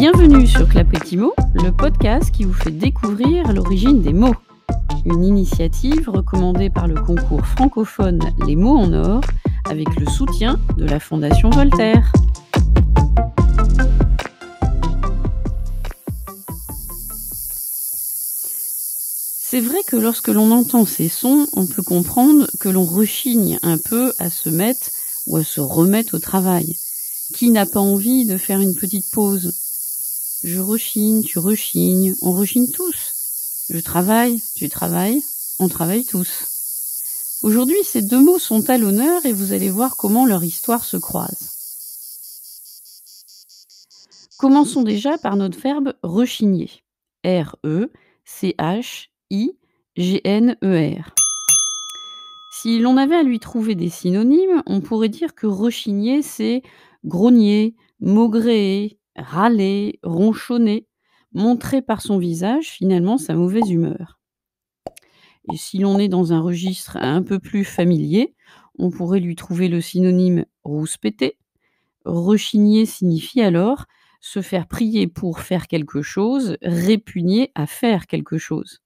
Bienvenue sur Clapetimo, le podcast qui vous fait découvrir l'origine des mots. Une initiative recommandée par le concours francophone Les mots en or avec le soutien de la Fondation Voltaire. C'est vrai que lorsque l'on entend ces sons, on peut comprendre que l'on rechigne un peu à se mettre ou à se remettre au travail. Qui n'a pas envie de faire une petite pause ? Je rechigne, tu rechignes, on rechigne tous. Je travaille, tu travailles, on travaille tous. Aujourd'hui, ces deux mots sont à l'honneur et vous allez voir comment leur histoire se croise. Commençons déjà par notre verbe rechigner. R-E-C-H-I-G-N-E-R. Si l'on avait à lui trouver des synonymes, on pourrait dire que rechigner, c'est grogner, maugréer, râler, ronchonner, montrer par son visage finalement sa mauvaise humeur. Et si l'on est dans un registre un peu plus familier, on pourrait lui trouver le synonyme rouspéter. Rechigner signifie alors se faire prier pour faire quelque chose, répugner à faire quelque chose.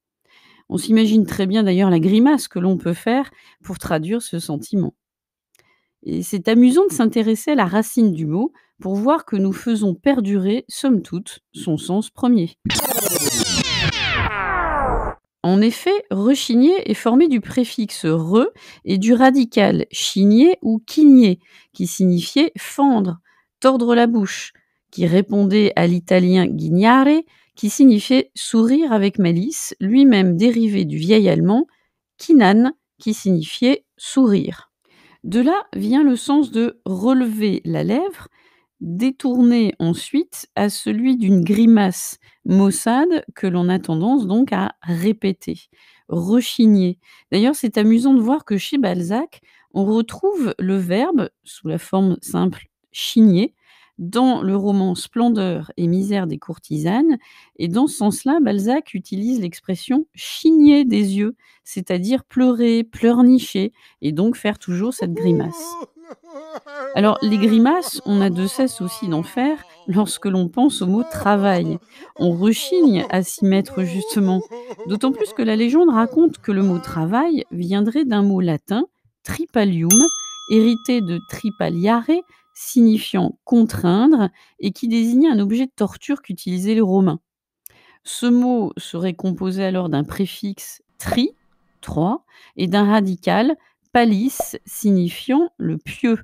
On s'imagine très bien d'ailleurs la grimace que l'on peut faire pour traduire ce sentiment. Et c'est amusant de s'intéresser à la racine du mot pour voir que nous faisons perdurer, somme toute, son sens premier. En effet, rechigner est formé du préfixe re et du radical chigner ou quigner, qui signifiait fendre, tordre la bouche, qui répondait à l'italien ghignare, qui signifiait sourire avec malice, lui-même dérivé du vieil allemand kinan, qui signifiait sourire. De là vient le sens de relever la lèvre, détourné ensuite à celui d'une grimace maussade que l'on a tendance donc à répéter, rechigner. D'ailleurs, c'est amusant de voir que chez Balzac, on retrouve le verbe sous la forme simple chigner dans le roman Splendeur et misère des courtisanes, et dans ce sens-là, Balzac utilise l'expression chigner des yeux, c'est-à-dire pleurer, pleurnicher, et donc faire toujours cette grimace. Alors, les grimaces, on a de cesse aussi d'en faire lorsque l'on pense au mot travail. On rechigne à s'y mettre justement, d'autant plus que la légende raconte que le mot travail viendrait d'un mot latin, tripalium, hérité de tripaliare, signifiant contraindre, et qui désignait un objet de torture qu'utilisaient les Romains. Ce mot serait composé alors d'un préfixe tri, 3, et d'un radical palis, signifiant le pieu,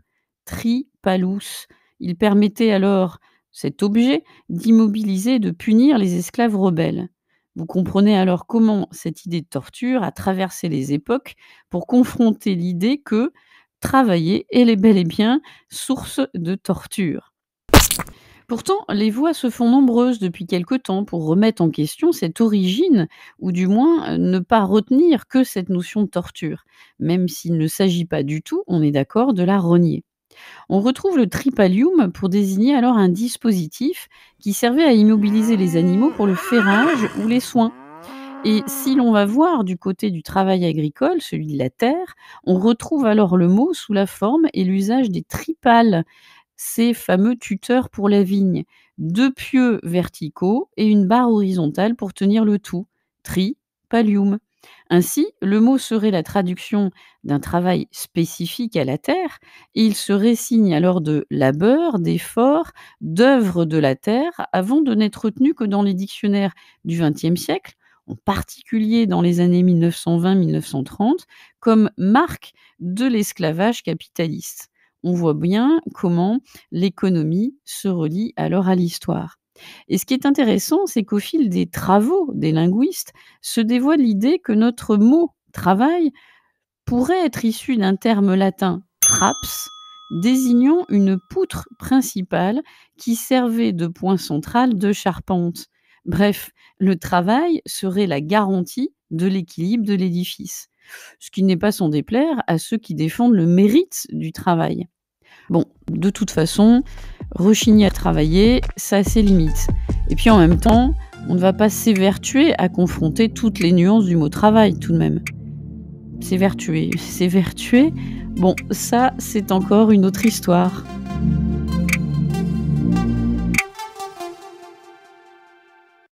tri, palus. Il permettait alors, cet objet, d'immobiliser et de punir les esclaves rebelles. Vous comprenez alors comment cette idée de torture a traversé les époques pour confronter l'idée que travailler est bel et bien source de torture. Pourtant, les voix se font nombreuses depuis quelque temps pour remettre en question cette origine, ou du moins ne pas retenir que cette notion de torture, même s'il ne s'agit pas du tout, on est d'accord, de la renier. On retrouve le tripalium pour désigner alors un dispositif qui servait à immobiliser les animaux pour le ferrage ou les soins. Et si l'on va voir du côté du travail agricole, celui de la terre, on retrouve alors le mot sous la forme et l'usage des tripales, ces fameux tuteurs pour la vigne, 2 pieux verticaux et une barre horizontale pour tenir le tout, tripalium. Ainsi, le mot serait la traduction d'un travail spécifique à la terre, et il serait signe alors de labeur, d'effort, d'œuvre de la terre, avant de n'être retenu que dans les dictionnaires du XXe siècle, en particulier dans les années 1920-1930, comme marque de l'esclavage capitaliste. On voit bien comment l'économie se relie alors à l'histoire. Et ce qui est intéressant, c'est qu'au fil des travaux des linguistes, se dévoile l'idée que notre mot « travail » pourrait être issu d'un terme latin « traps », désignant une poutre principale qui servait de point central de charpente. Bref, le travail serait la garantie de l'équilibre de l'édifice, ce qui n'est pas sans déplaire à ceux qui défendent le mérite du travail. Bon, de toute façon, rechigner à travailler, ça a ses limites. Et puis en même temps, on ne va pas s'évertuer à confronter toutes les nuances du mot travail tout de même. S'évertuer, bon, ça c'est encore une autre histoire.